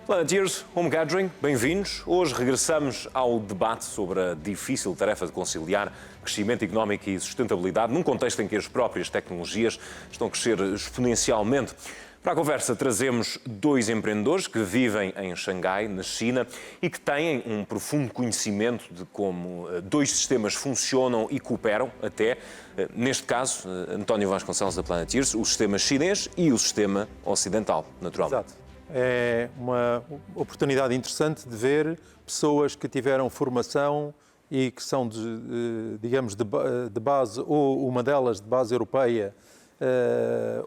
Planetiers, Home Gathering, bem-vindos. Hoje regressamos ao debate sobre a difícil tarefa de conciliar crescimento económico e sustentabilidade num contexto em que as próprias tecnologias estão a crescer exponencialmente. Para a conversa trazemos dois empreendedores que vivem em Xangai, na China, e que têm um profundo conhecimento de como dois sistemas funcionam e cooperam até, neste caso, António Vasconcelos da Planetiers, o sistema chinês e o sistema ocidental, naturalmente. Exato. É uma oportunidade interessante de ver pessoas que tiveram formação e que são, digamos, de base, ou uma delas de base europeia,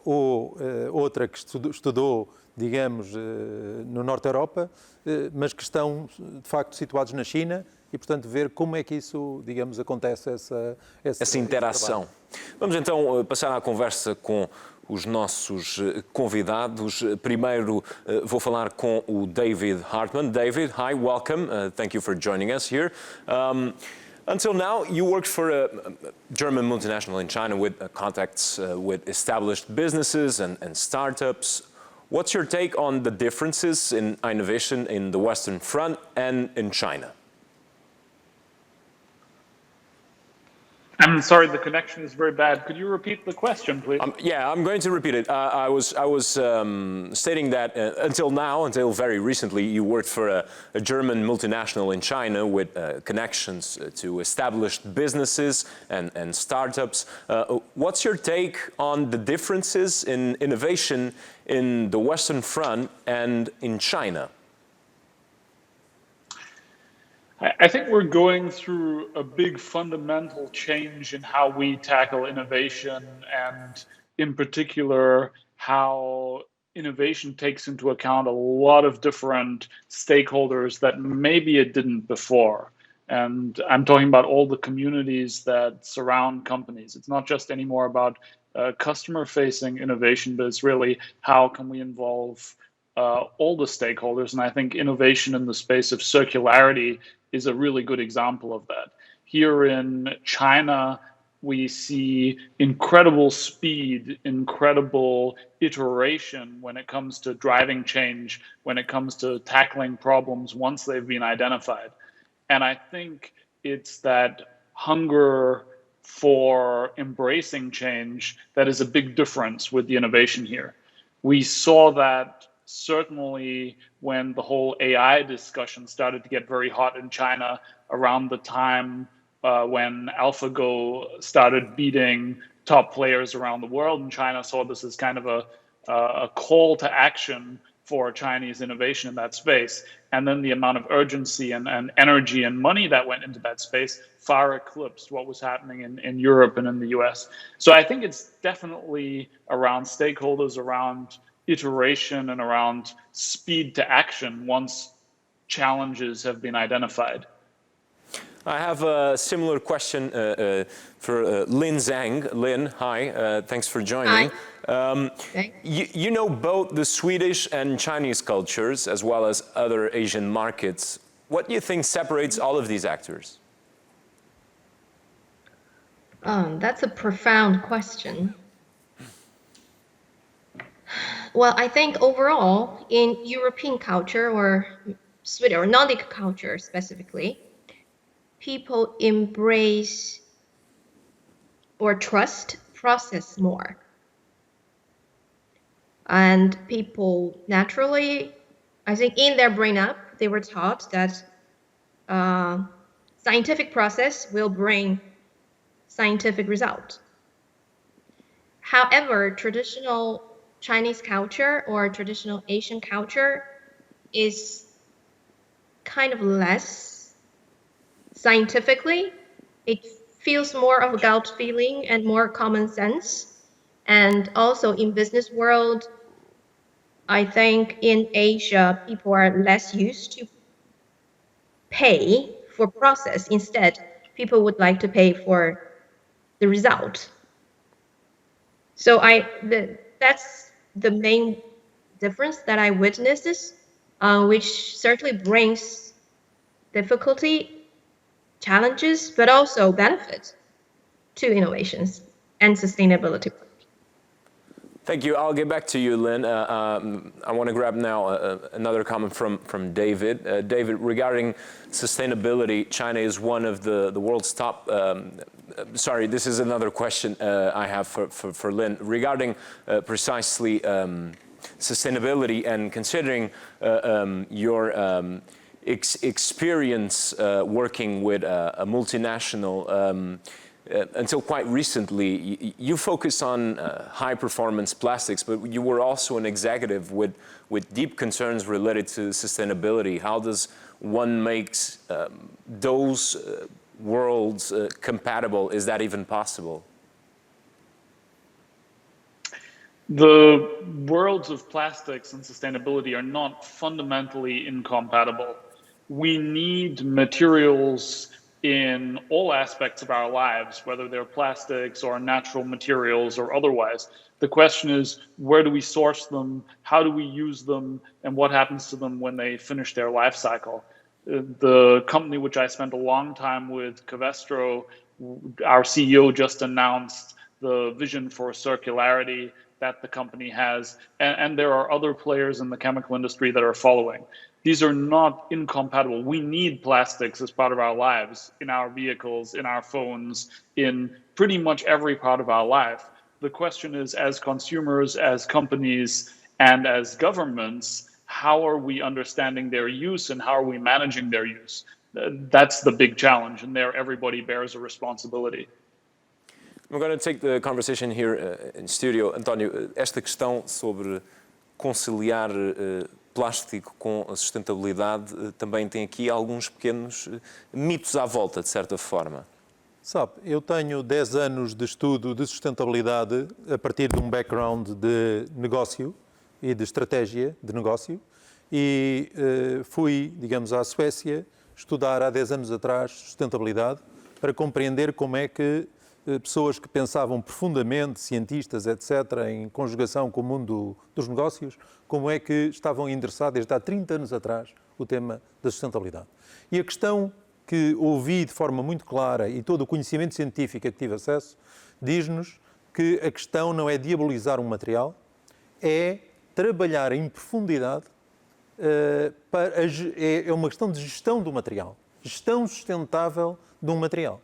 ou outra que estudou, digamos, no Norte da Europa, mas que estão, de facto, situados na China e, portanto, ver como é que isso, digamos, acontece, essa interação. Vamos então passar à conversa com os nossos convidados. Primeiro vou falar com o David Hartmann. David, hi, welcome. Thank you for joining us here. Until now, you worked for a German multinational in China with contacts with established businesses and startups. What's your take on the differences in innovation in the Western Front and in China? I'm sorry, the connection is very bad. Could you repeat the question, please? Yeah, I'm going to repeat it. I was stating that until very recently, you worked for a German multinational in China with connections to established businesses and startups. What's your take on the differences in innovation in the Western Front and in China? I think we're going through a big fundamental change in how we tackle innovation, and in particular, how innovation takes into account a lot of different stakeholders that maybe it didn't before. And I'm talking about all the communities that surround companies. It's not just anymore about customer-facing innovation, but it's really how can we involve all the stakeholders. And I think innovation in the space of circularity is a really good example of that. Here in China, we see incredible speed, incredible iteration when it comes to driving change, when it comes to tackling problems once they've been identified. And I think it's that hunger for embracing change that is a big difference with the innovation here. We saw that certainly when the whole AI discussion started to get very hot in China around the time when AlphaGo started beating top players around the world, and China saw this as kind of a call to action for Chinese innovation in that space. And then the amount of urgency and energy and money that went into that space far eclipsed what was happening in Europe and in the US. So I think it's definitely around stakeholders, around iteration, and around speed to action once challenges have been identified. I have a similar question for Lin Zhang. Lin, hi, thanks for joining. Hi. You know both the Swedish and Chinese cultures as well as other Asian markets. What do you think separates all of these actors? That's a profound question. Well, I think overall in European culture or Swedish or Nordic culture specifically, people embrace or trust process more. And people naturally, I think in their brain up, they were taught that scientific process will bring scientific result. However, traditional Chinese culture or traditional Asian culture is kind of less scientifically. It feels more of a gut feeling and more common sense. And also in business world, I think in Asia, people are less used to pay for process. Instead, people would like to pay for the result. So that's the main difference that I witnessed, which certainly brings difficulty, challenges, but also benefits to innovations and sustainability. Thank you. I'll get back to you, Lin. I want to grab now another comment from David. David, regarding sustainability, China is one of the world's top... sorry, this is another question I have for Lin. Regarding precisely sustainability and considering your experience working with a multinational, until quite recently, you focus on high-performance plastics, but you were also an executive with deep concerns related to sustainability. How does one make those worlds compatible? Is that even possible? The worlds of plastics and sustainability are not fundamentally incompatible. We need materials in all aspects of our lives, whether they're plastics or natural materials or otherwise. The question is, where do we source them? How do we use them? And what happens to them when they finish their life cycle? The company which I spent a long time with, Covestro, our CEO just announced the vision for circularity that the company has, and there are other players in the chemical industry that are following. These are not incompatible. We need plastics as part of our lives, in our vehicles, in our phones, in pretty much every part of our life. The question is, as consumers, as companies, and as governments, how are we understanding their use and how are we managing their use? That's the big challenge, and there everybody bears a responsibility. We're going to take the conversation here in studio. António, esta questão sobre conciliar plástico com a sustentabilidade também tem aqui alguns pequenos mitos à volta, de certa forma. Sabe, eu tenho 10 anos de estudo de sustentabilidade a partir de um background de negócio e de estratégia de negócio e fui, digamos, à Suécia estudar há 10 anos atrás sustentabilidade para compreender como é que pessoas que pensavam profundamente, cientistas, etc., em conjugação com o mundo dos negócios, como é que estavam interessados desde há 30 anos atrás o tema da sustentabilidade. E a questão que ouvi de forma muito clara e todo o conhecimento científico a que tive acesso, diz-nos que a questão não é diabolizar um material, é trabalhar em profundidade, é uma questão de gestão do material, gestão sustentável de um material.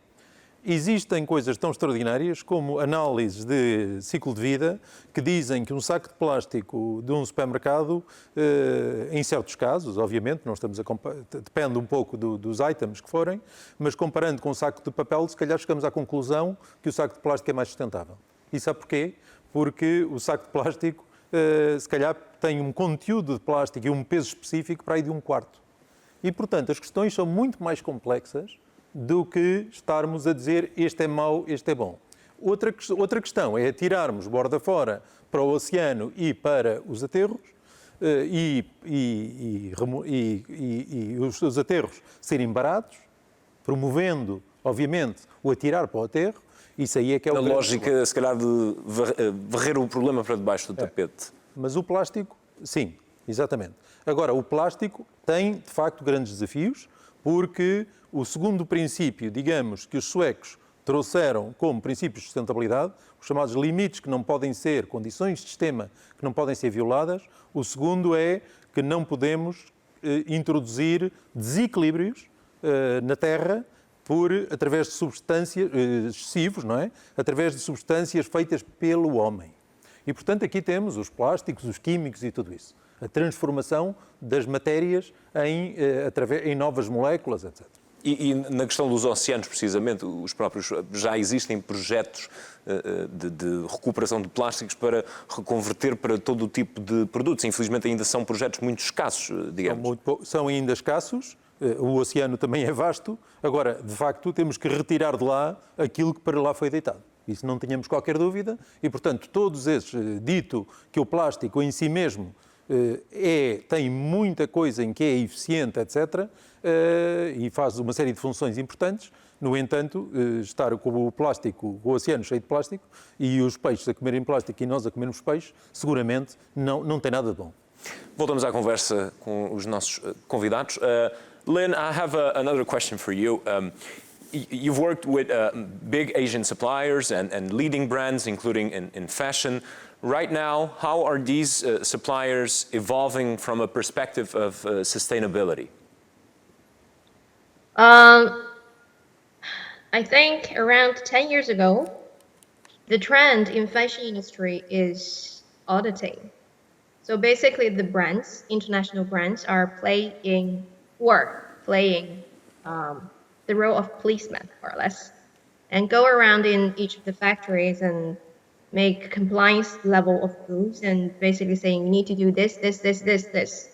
Existem coisas tão extraordinárias como análises de ciclo de vida que dizem que um saco de plástico de um supermercado, em certos casos, obviamente, não estamos a depende um pouco dos itens que forem, mas comparando com um saco de papel, se calhar chegamos à conclusão que o saco de plástico é mais sustentável. E sabe porquê? Porque o saco de plástico, se calhar, tem um conteúdo de plástico e um peso específico para aí de 1/4. E, portanto, as questões são muito mais complexas do que estarmos a dizer este é mau, este é bom. Outra questão é atirarmos borda fora para o oceano e para os aterros e os aterros serem baratos, promovendo, obviamente, o atirar para o aterro. Isso aí é que é o grande lógica, problema. Se calhar, de varrer o problema para debaixo do tapete. Mas o plástico, sim, exatamente. Agora, o plástico tem, de facto, grandes desafios, porque o segundo princípio, digamos, que os suecos trouxeram como princípios de sustentabilidade, os chamados limites que não podem ser, condições de sistema que não podem ser violadas, o segundo é que não podemos introduzir desequilíbrios na Terra através de substâncias excessivos, não é? Através de substâncias feitas pelo homem. E, portanto, aqui temos os plásticos, os químicos e tudo isso. A transformação das matérias em novas moléculas, etc. E na questão dos oceanos, precisamente, os próprios, já existem projetos de recuperação de plásticos para reconverter para todo o tipo de produtos. Infelizmente ainda são projetos muito escassos, digamos. São ainda escassos, o oceano também é vasto. Agora, de facto, temos que retirar de lá aquilo que para lá foi deitado. Isso não tínhamos qualquer dúvida e, portanto, todos esses, dito que o plástico em si mesmo tem muita coisa em que é eficiente, etc., e faz uma série de funções importantes. No entanto, estar com o plástico, o oceano cheio de plástico e os peixes a comerem plástico e nós a comermos peixe, seguramente não tem nada de bom. Voltamos à conversa com os nossos convidados. Lin, I have another question for you. You've worked with big Asian suppliers and leading brands, including in fashion. Right now, how are these suppliers evolving from a perspective of sustainability? I think around 10 years ago, the trend in fashion industry is auditing. So basically the brands, international brands, are playing the role of policemen, more or less, and go around in each of the factories and make compliance level of rules and basically saying you need to do this, this, this, this, this.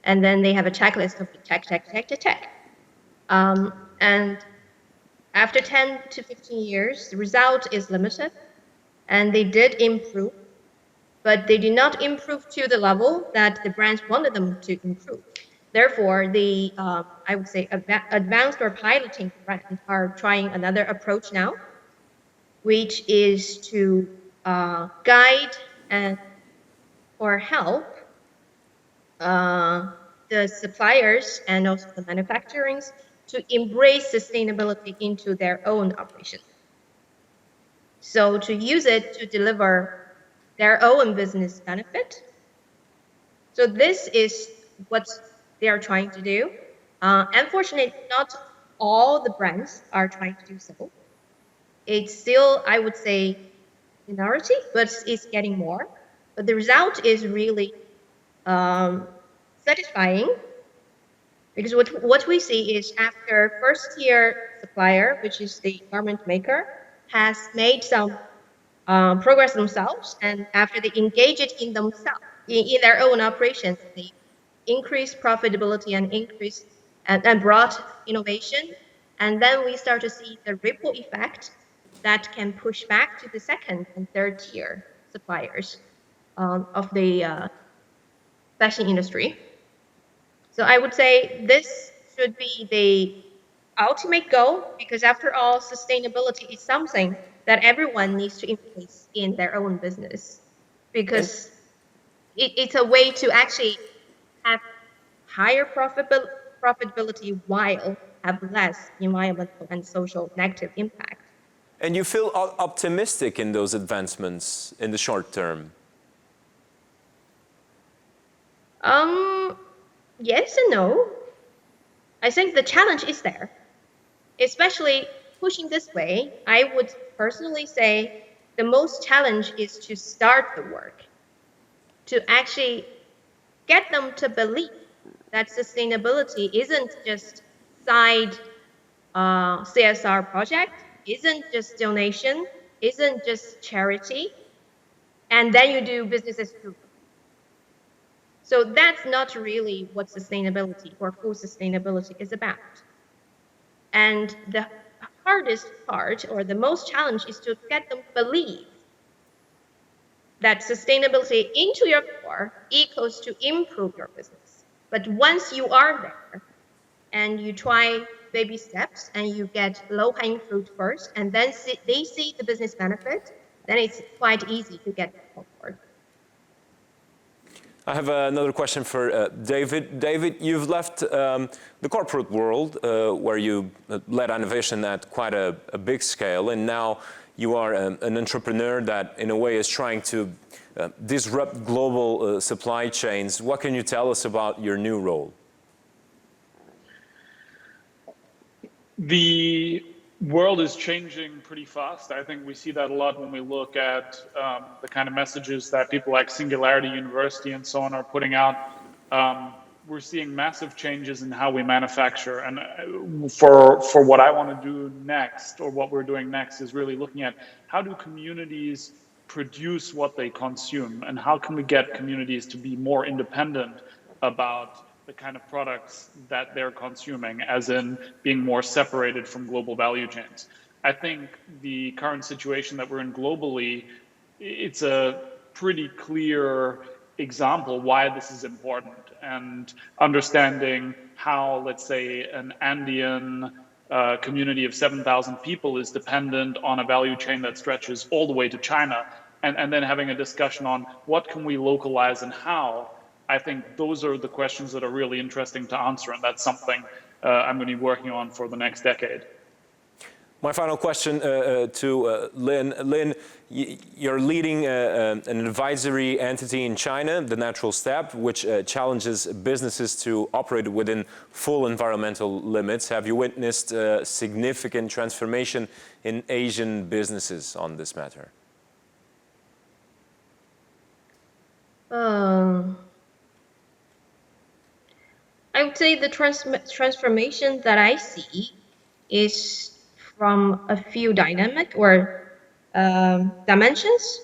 And then they have a checklist of check. And after 10 to 15 years, the result is limited, and they did improve, but they did not improve to the level that the brands wanted them to improve. Therefore, the I would say advanced or piloting brands are trying another approach now, which is to guide and or help the suppliers and also the manufacturings to embrace sustainability into their own operations. So to use it to deliver their own business benefit. So this is what they are trying to do. Unfortunately, not all the brands are trying to do so. It's still, I would say, minority, but it's getting more. But the result is really satisfying, because what we see is after first tier supplier, which is the garment maker, has made some progress themselves, and after they engage it in themselves, in their own operations, they increase profitability and increase and brought innovation. And then we start to see the ripple effect that can push back to the second and third tier suppliers of the fashion industry. So I would say this should be the ultimate goal, because after all, sustainability is something that everyone needs to embrace in their own business, because it's a way to actually have higher profitability while have less environmental and social negative impact. And you feel optimistic in those advancements in the short term? Yes and no. I think the challenge is there, especially pushing this way. I would personally say the most challenge is to start the work, to actually get them to believe that sustainability isn't just side CSR project, isn't just donation, isn't just charity, and then you do business as usual. So that's not really what sustainability or full sustainability is about. And the hardest part, or the most challenge, is to get them to believe that sustainability into your core equals to improve your business. But once you are there and you try baby steps and you get low-hanging fruit first, and then they see the business benefit, then it's quite easy to get on board. I have another question for David. David, you've left the corporate world where you led innovation at quite a big scale, and now you are an entrepreneur that in a way is trying to disrupt global supply chains. What can you tell us about your new role? The world is changing pretty fast. I think we see that a lot when we look at the kind of messages that people like Singularity University and so on are putting out. We're seeing massive changes in how we manufacture. And for what I want to do next, or what we're doing next, is really looking at how do communities produce what they consume, and how can we get communities to be more independent about the kind of products that they're consuming, as in being more separated from global value chains. I think the current situation that we're in globally, it's a pretty clear example why this is important, and understanding how, let's say, an Andean community of 7,000 people is dependent on a value chain that stretches all the way to China, and then having a discussion on what can we localize and how. I think those are the questions that are really interesting to answer, and that's something I'm going to be working on for the next decade. My final question to Lin. Lin, you're leading an advisory entity in China, the Natural Step, which challenges businesses to operate within full environmental limits. Have you witnessed significant transformation in Asian businesses on this matter? I would say the transformation that I see is from a few dynamic or dimensions.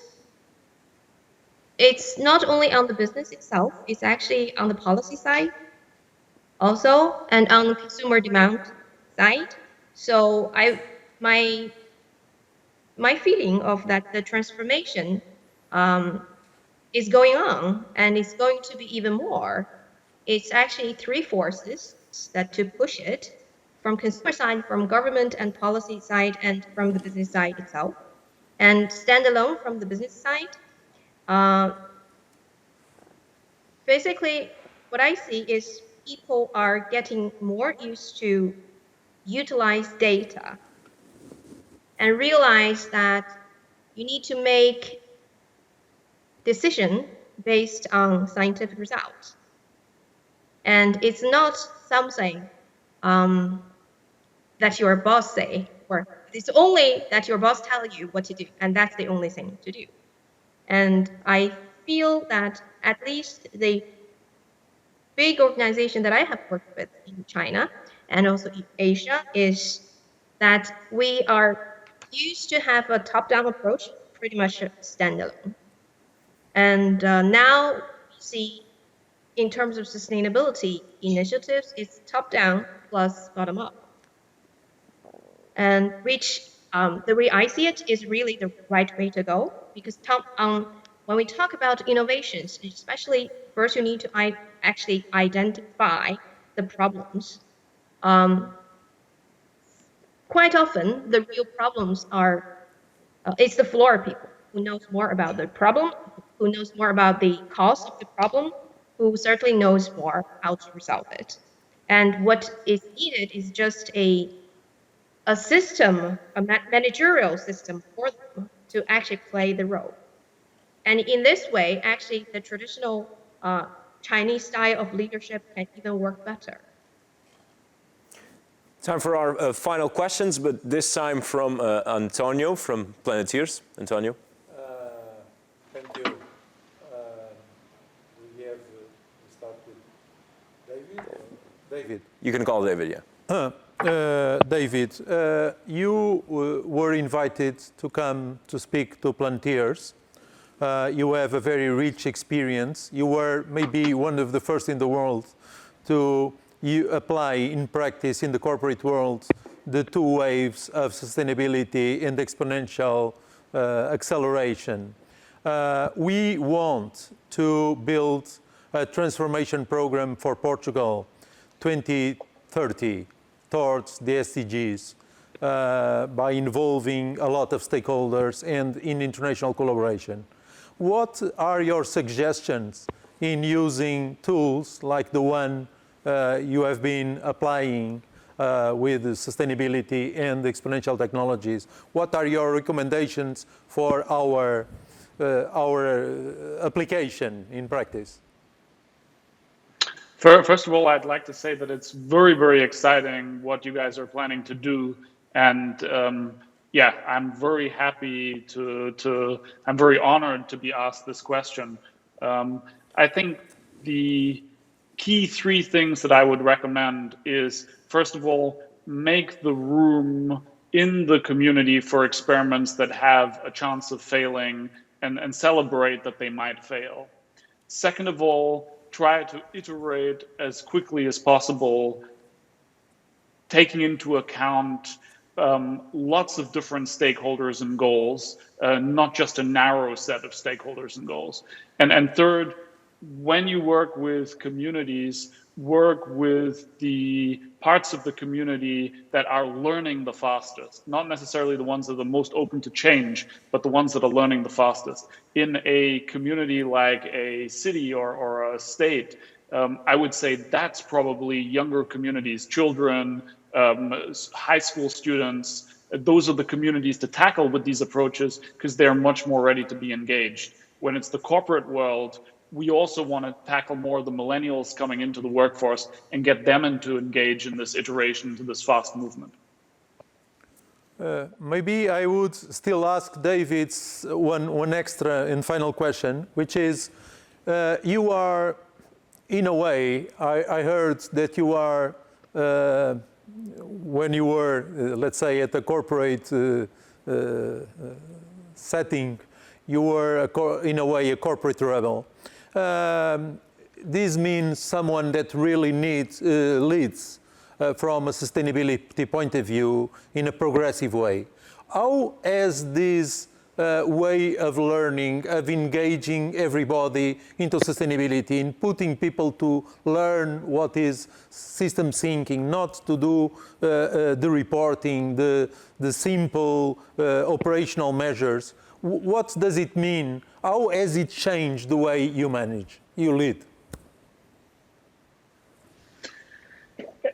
It's not only on the business itself, it's actually on the policy side also, and on the consumer demand side. So my feeling of that the transformation is going on, and it's going to be even more. It's actually three forces that to push it from consumer side, from government and policy side, and from the business side itself. And standalone from the business side, basically what I see is people are getting more used to utilize data and realize that you need to make decision based on scientific results. And it's not something that your boss say, or it's only that your boss tell you what to do, and that's the only thing to do. And I feel that at least the big organization that I have worked with in China and also in Asia is that we are used to have a top-down approach, pretty much standalone. And now we see in terms of sustainability initiatives, it's top-down plus bottom-up. And which, the way I see it, is really the right way to go, because when we talk about innovations, especially first you need to actually identify the problems. Quite often, the real problems are, it's the floor people who knows more about the problem, who knows more about the cause of the problem, who certainly knows more how to resolve it. And what is needed is just a system, a managerial system for them to actually play the role. And in this way, actually, the traditional Chinese style of leadership can even work better. Time for our final questions, but this time from Antonio from Planetiers. Antonio. Thank you. We have start with David. David. You can call David, yeah. David, you were invited to come to speak to Planetiers. You have a very rich experience. You were maybe one of the first in the world to apply in practice in the corporate world the two waves of sustainability and exponential acceleration. We want to build a transformation program for Portugal 2030 towards the SDGs by involving a lot of stakeholders and in international collaboration. What are your suggestions in using tools like the one you have been applying with sustainability and exponential technologies? What are your recommendations for our application in practice? First of all, I'd like to say that it's very, very exciting what you guys are planning to do. And yeah, I'm very happy I'm very honored to be asked this question. I think the key three things that I would recommend is, first of all, make the room in the community for experiments that have a chance of failing and celebrate that they might fail. Second of all, try to iterate as quickly as possible, taking into account lots of different stakeholders and goals, not just a narrow set of stakeholders and goals. And third, when you work with communities, work with the parts of the community that are learning the fastest, not necessarily the ones that are the most open to change, but the ones that are learning the fastest. In a community like a city or a state, I would say that's probably younger communities, children, high school students, those are the communities to tackle with these approaches because they're much more ready to be engaged. When it's the corporate world, we also want to tackle more of the millennials coming into the workforce and get them into engage in this iteration, to this fast movement. Maybe I would still ask David's one extra and final question, which is, you are, in a way, I heard that you are, when you were, let's say, at the corporate setting, you were, in a way, a corporate rebel. This means someone that really leads from a sustainability point of view in a progressive way. How has this way of learning, of engaging everybody into sustainability, in putting people to learn what is system thinking, not to do the reporting, the simple operational measures, what does it mean? How has it changed the way you manage, you lead?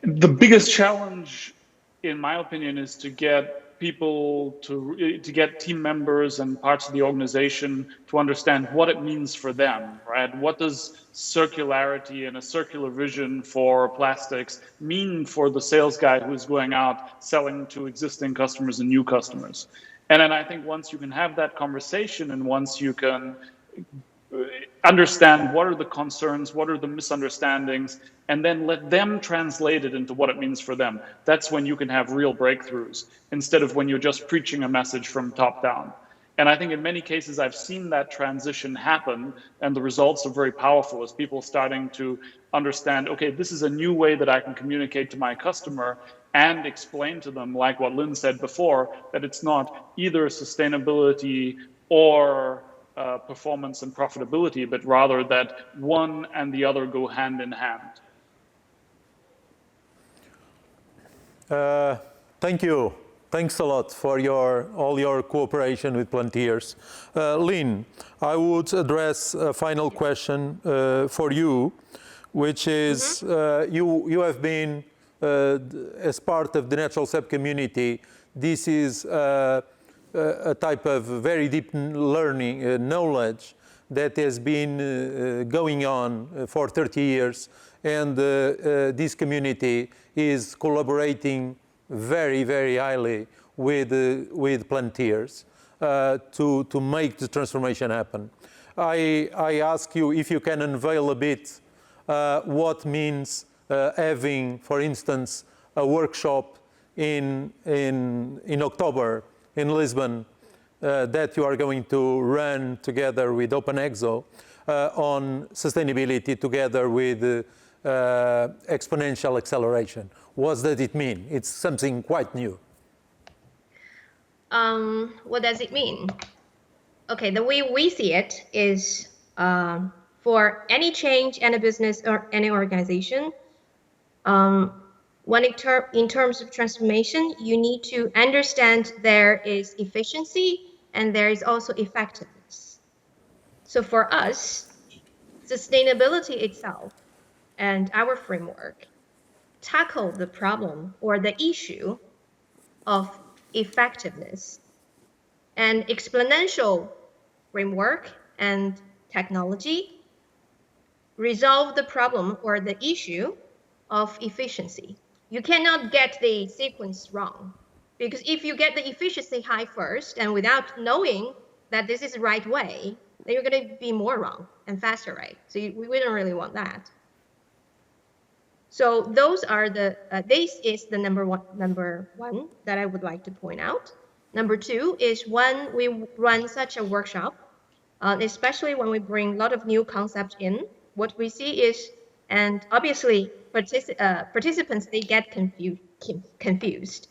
The biggest challenge, in my opinion, is to get people to get team members and parts of the organization to understand what it means for them, right? What does circularity and a circular vision for plastics mean for the sales guy who's going out selling to existing customers and new customers? And then I think once you can have that conversation and once you can understand what are the concerns, what are the misunderstandings, and then let them translate it into what it means for them. That's when you can have real breakthroughs, instead of when you're just preaching a message from top down. And I think in many cases I've seen that transition happen, and the results are very powerful as people starting to understand, okay, this is a new way that I can communicate to my customer and explain to them, like what Lin said before, that it's not either sustainability or performance and profitability, but rather that one and the other go hand in hand. Thank you. Thanks a lot for all your cooperation with Planetiers. Lin, I would address a final question for you, which is, you have been, as part of the Natural Sap community, this is a type of very deep learning, knowledge that has been going on for 30 years. And this community is collaborating very, very highly with Planetiers to make the transformation happen. I ask you if you can unveil a bit what means having, for instance, a workshop in October in Lisbon that you are going to run together with OpenExo on sustainability together with exponential acceleration. What does it mean? It's something quite new. What does it mean? Okay, the way we see it is for any change, any business or any organization, in terms of transformation, you need to understand there is efficiency and there is also effectiveness. So for us, sustainability itself and our framework tackle the problem or the issue of effectiveness. And exponential framework and technology resolve the problem or the issue of efficiency. You cannot get the sequence wrong, because if you get the efficiency high first and without knowing that this is the right way, then you're going to be more wrong and faster, right? So we don't really want that. So those are this is the number one that I would like to point out. Number two is when we run such a workshop, especially when we bring a lot of new concepts in, what we see is, and obviously participants, they get confused.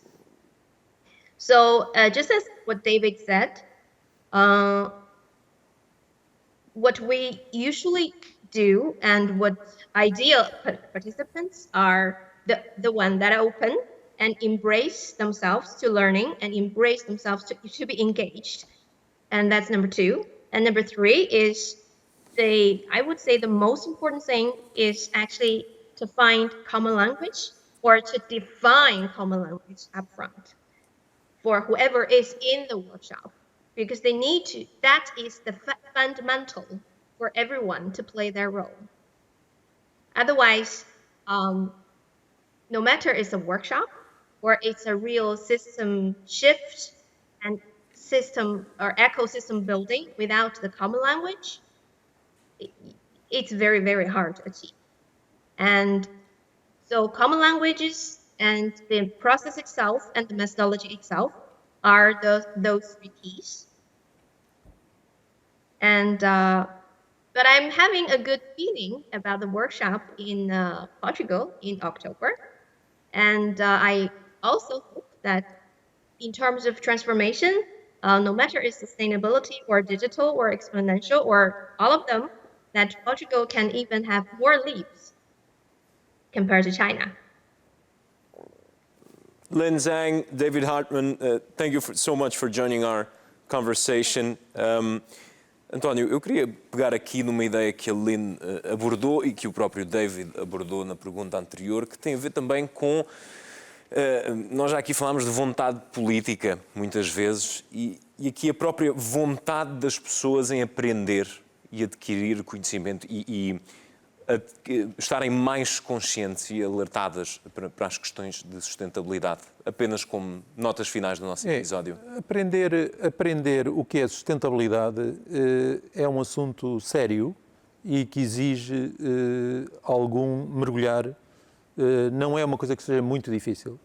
So just as what David said, what we usually do and what ideal participants are the one that are open and embrace themselves to learning and embrace themselves to be engaged. And that's number two. And number three is I would say the most important thing is actually to find common language or to define common language upfront. for whoever is in the workshop, because they need to, that is the fundamental for everyone to play their role. Otherwise, no matter it's a workshop or it's a real system shift and system or ecosystem building without the common language, it's very, very hard to achieve. And so common languages and the process itself and the methodology itself are those three keys. And but I'm having a good feeling about the workshop in Portugal in October. And I also hope that in terms of transformation, no matter it's sustainability or digital or exponential or all of them, that Portugal can even have more leaps compared to China. Lin Zhang, David Hartmann, thank you so much for joining our conversation. António, eu queria pegar aqui numa ideia que a Lin abordou e que o próprio David abordou na pergunta anterior, que tem a ver também com... nós já aqui falámos de vontade política, muitas vezes, e aqui a própria vontade das pessoas em aprender e adquirir conhecimento e estarem mais conscientes e alertadas para as questões de sustentabilidade, apenas como notas finais do nosso episódio. Aprender o que é sustentabilidade é um assunto sério e que exige algum mergulhar. Não é uma coisa que seja muito difícil,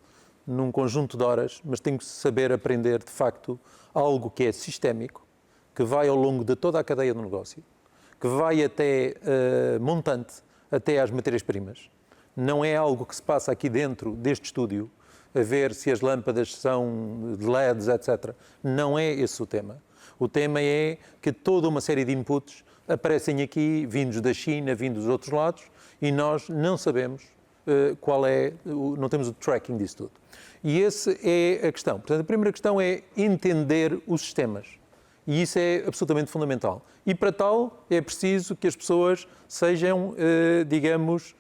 num conjunto de horas, mas tem que saber aprender, de facto, algo que é sistémico, que vai ao longo de toda a cadeia do negócio, que vai até montante, até às matérias-primas. Não é algo que se passa aqui dentro deste estúdio, a ver se as lâmpadas são de LEDs, etc. Não é esse o tema. O tema é que toda uma série de inputs aparecem aqui, vindos da China, vindos dos outros lados, e nós não sabemos qual é, não temos o tracking disso tudo. E essa é a questão. Portanto, a primeira questão é entender os sistemas. E isso é absolutamente fundamental. E para tal é preciso que as pessoas sejam, digamos,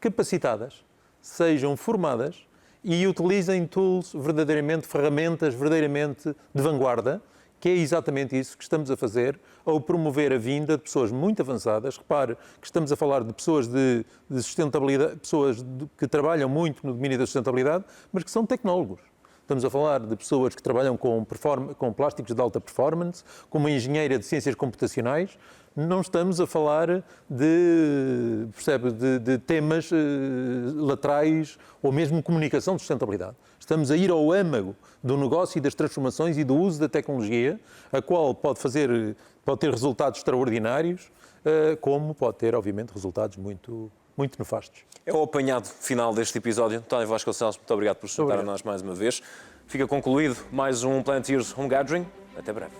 capacitadas, sejam formadas e utilizem tools verdadeiramente, ferramentas verdadeiramente de vanguarda, que é exatamente isso que estamos a fazer ao promover a vinda de pessoas muito avançadas. Repare que estamos a falar de pessoas de sustentabilidade, pessoas que trabalham muito no domínio da sustentabilidade, mas que são tecnólogos. Estamos a falar de pessoas que trabalham com plásticos de alta performance, com uma engenheira de ciências computacionais. Não estamos a falar de temas laterais ou mesmo comunicação de sustentabilidade. Estamos a ir ao âmago do negócio e das transformações e do uso da tecnologia, a qual pode ter resultados extraordinários, como pode ter, obviamente, resultados muito nefastos. É o apanhado final deste episódio. António Vasconcelos, muito obrigado por se juntar a nós mais uma vez. Fica concluído mais um Planetiers Home Gathering. Até breve.